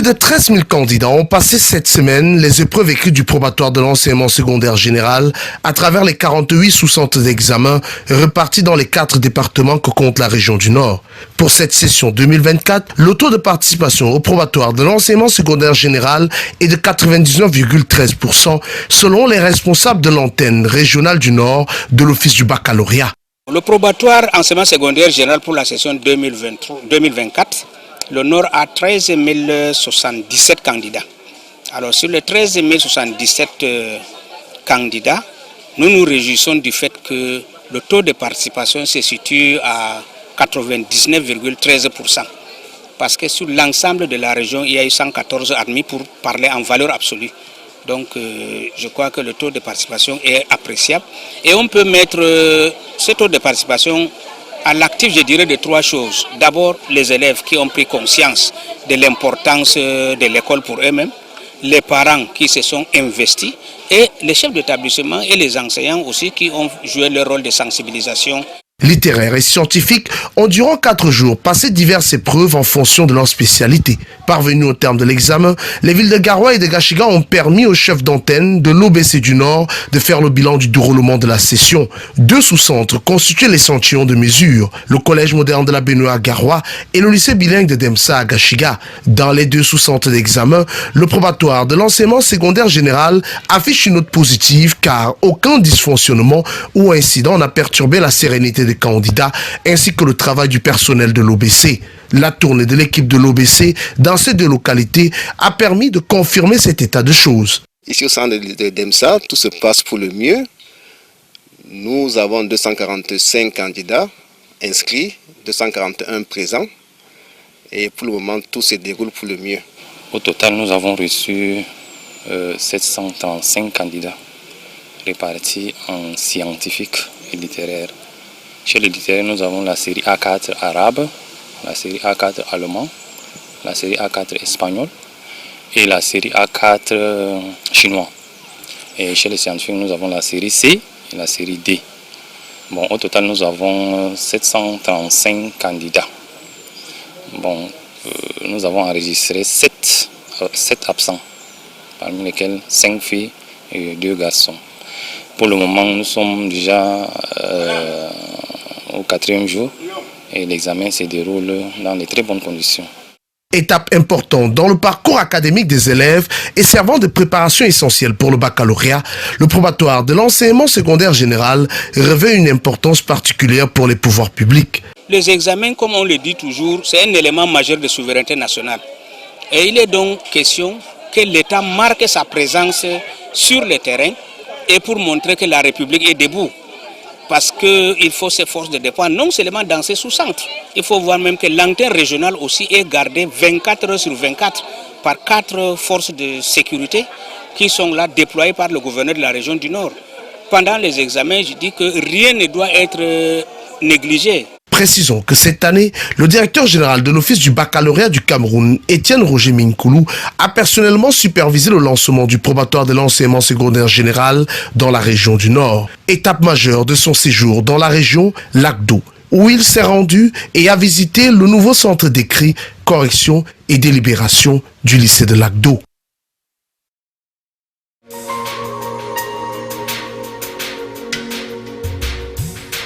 Plus de 13 000 candidats ont passé cette semaine les épreuves écrites du probatoire de l'enseignement secondaire général à travers les 48 sous-centres d'examen repartis dans les 4 départements que compte la région du Nord. Pour cette session 2024, le taux de participation au probatoire de l'enseignement secondaire général est de 99,13% selon les responsables de l'antenne régionale du Nord de l'Office du baccalauréat. Le probatoire enseignement secondaire général pour la session 2024, le Nord a 13 077 candidats. Alors sur les 13 077 candidats, nous nous réjouissons du fait que le taux de participation se situe à 99,13%. Parce que sur l'ensemble de la région, il y a eu 114 admis pour parler en valeur absolue. Donc je crois que le taux de participation est appréciable. Et on peut mettre ce taux de participation à l'actif, je dirais, de 3 choses. D'abord, les élèves qui ont pris conscience de l'importance de l'école pour eux-mêmes, les parents qui se sont investis et les chefs d'établissement et les enseignants aussi qui ont joué leur rôle de sensibilisation. Littéraires et scientifiques ont durant 4 jours passé diverses épreuves en fonction de leur spécialité. Parvenus au terme de l'examen, les villes de Garoua et de Gashiga ont permis aux chefs d'antenne de l'OBC du Nord de faire le bilan du déroulement de la session. 2 sous-centres constituaient l'échantillon de mesure, le collège moderne de la Benoît à Garoua et le lycée bilingue de Demsa à Gashiga. Dans les 2 sous-centres d'examen, le probatoire de l'enseignement secondaire général affiche une note positive car aucun dysfonctionnement ou incident n'a perturbé la sérénité des candidats ainsi que le travail du personnel de l'OBC. La tournée de l'équipe de l'OBC dans ces 2 localités a permis de confirmer cet état de choses. Ici au centre de Demsa, tout se passe pour le mieux. Nous avons 245 candidats inscrits, 241 présents et pour le moment tout se déroule pour le mieux. Au total, nous avons reçu 735 candidats répartis en scientifique et littéraire. Chez les littéraires, nous avons la série A4 arabe, la série A4 allemand, la série A4 espagnol et la série A4 chinois. Et chez les scientifiques, nous avons la série C et la série D. Bon, au total, nous avons 735 candidats. Bon, nous avons enregistré 7 absents, parmi lesquels 5 filles et 2 garçons. Pour le moment, nous sommes déjà au 4e jour et l'examen se déroule dans de très bonnes conditions. Étape importante dans le parcours académique des élèves et servant de préparation essentielle pour le baccalauréat, le probatoire de l'enseignement secondaire général revêt une importance particulière pour les pouvoirs publics. Les examens, comme on le dit toujours, c'est un élément majeur de souveraineté nationale. Et il est donc question que l'État marque sa présence sur le terrain et pour montrer que la République est debout. Parce qu'il faut s'efforcer de dépendre non seulement dans ces sous-centres. Il faut voir même que l'antenne régionale aussi est gardée 24 heures sur 24 par 4 forces de sécurité qui sont là déployées par le gouverneur de la région du Nord. Pendant les examens, je dis que rien ne doit être négligé. Précisons que cette année, le directeur général de l'Office du baccalauréat du Cameroun, Étienne Roger Minkoulou, a personnellement supervisé le lancement du probatoire de l'enseignement secondaire général dans la région du Nord. Étape majeure de son séjour dans la région, Lac d'Eau, où il s'est rendu et a visité le nouveau centre d'écrit, correction et délibération du lycée de Lac d'Eau.